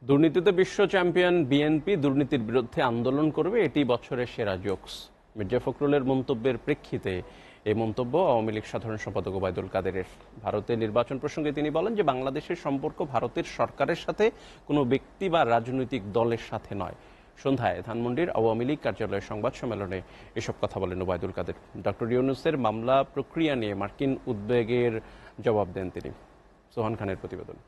দুর্নীতিতে বিশ্ব champion BNP দুর্নীতির বিরুদ্ধে আন্দোলন করবে, এটি বছরের সেরা জোকস। মির্জা ফখরুলের মন্তব্যের প্রেক্ষিতে এই মন্তব্য আওয়ামী লীগ সাধারণ সম্পাদক ওবায়দুল কাদেরের। ভারতের নির্বাচন প্রসঙ্গে তিনি বলেন যে বাংলাদেশের সম্পর্ক ভারতের সরকারের সাথে কোনো ব্যক্তি বা রাজনৈতিক দলের সাথে নয়। সন্ধ্যায় ধানমন্ডির আওয়ামী লীগ কার্যালয়ের সংবাদ সম্মেলনে এসব কথা বলেন ওবায়দুল কাদের। ডক্টর ইউনূসের মামলা প্রক্রিয়া নিয়ে মার্কিন উদ্বেগের জবাব দেন তিনি। সোহান খানের প্রতিবেদন।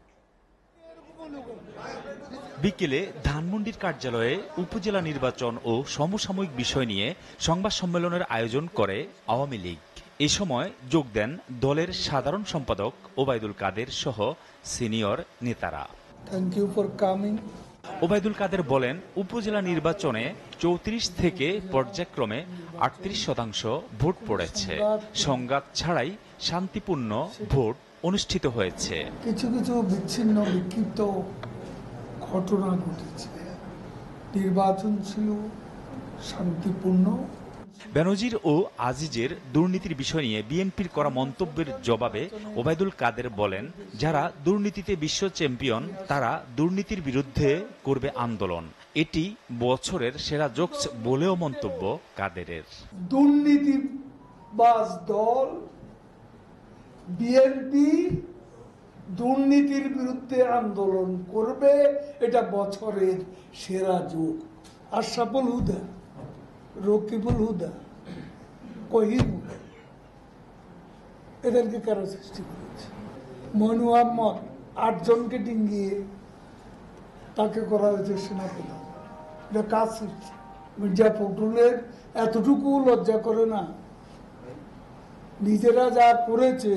বিকেলে ধানমন্ডির কার্যালয়ে উপজেলা নির্বাচন ও সমসাময়িক বিষয় নিয়ে সংবাদ সম্মেলনের আয়োজন করে আওয়ামী লীগ। এ সময় যোগ দেন দলের সাধারণ সম্পাদক ওবায়দুল কাদের সহ সিনিয়র নেতারা। Thank you for coming. Obaidul Kader বলেন, উপজেলা নির্বাচনে 34 থেকে পর্যায়ক্রমে 38% ভোট পড়েছে। সংঘাত ছাড়াই শান্তিপূর্ণ ভোট অনুষ্ঠিত হয়েছে। কিছু কিছু বিচ্ছিন্ন বিক্ষিপ্ত ঘটনা ঘটেছে, নির্বাচন ছিল শান্তিপূর্ণ। বেনজির ও আজিজের দুর্নীতির বিষয় নিয়ে বিএনপির করা মন্তব্যের জবাবে ওবায়দুল কাদের বলেন, যারা দুর্নীতিতে বিশ্ব চ্যাম্পিয়ন তারা দুর্নীতির বিরুদ্ধে করবে আন্দোলন। এটি বছরের সেরা জোকস বলেও মন্তব্য কাদেরের। দুর্নীতিবাজ দল বিএনপি দুর্নীতির বিরুদ্ধে আন্দোলন করবে, এটা বছরের সেরা যুগ। আশরাফুল হুদা, রকিবুল হুদা, কহিম, এদেরকে কারো সৃষ্টি করেছে। মনু আহমদ 8 জনকে ডিঙ্গিয়ে তাকে করা হয়েছে সেনাপ্রধান। এটা কাজ সৃষ্টি। মির্জা ফখরুলের এতটুকু লজ্জা করে না, নিজেরা যা করেছে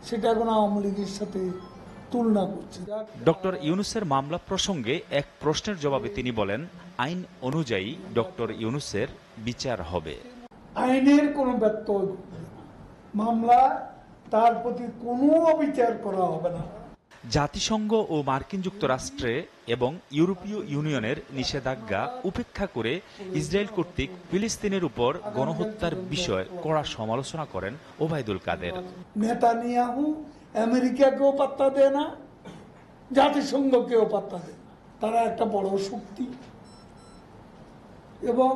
সেটা এখন আওয়ামী লীগের সাথে তুলনা করছে। ডক্টর ইউনূসের মামলা প্রসঙ্গে এক প্রশ্নের জবাবে তিনি বলেন, আইন অনুযায়ী ডক্টর ইউনূসের বিচার হবে। আইনের কোনো ব্যত্যয় ঘটবে না, মামলা তার প্রতি কোনো অবিচার করা হবে না। জাতিসংঘ ও মার্কিন যুক্তরাষ্ট্রে এবং ইউরোপীয় ইউনিয়নের নিষেধাজ্ঞা উপেক্ষা করে ইসরায়েল কর্তৃক ফিলিস্তিনের উপর গণহত্যার বিষয়ে কড়া সমালোচনা করেন ওবায়দুল কাদের। নেতানিয়াহু আমেরিকাকেও পাত্তা দেয় না, জাতিসংঘকেও পাত্তা দেয় না। তারা একটা বড় শক্তি এবং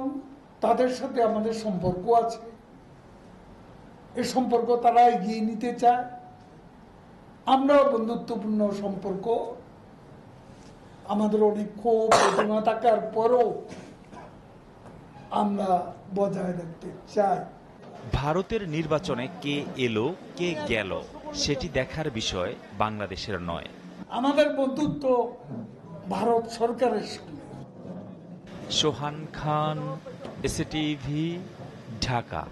তাদের সাথে আমাদের সম্পর্ক আছে। এই সম্পর্ক তারা এগিয়ে নিতে চায়। আমরাও বন্ধুত্বপূর্ণ সম্পর্ক, আমাদের অনেক ক্ষোভ বেদনা থাকার পরও আমরা বজায় রাখতে চাই। ভারতের নির্বাচনে কে এলো কে গেল সেটি দেখার বিষয় বাংলাদেশের নয়। আমাদের বন্ধুত্ব ভারত সরকারের সঙ্গে। সোহান খান, এসএটিভি, ঢাকা।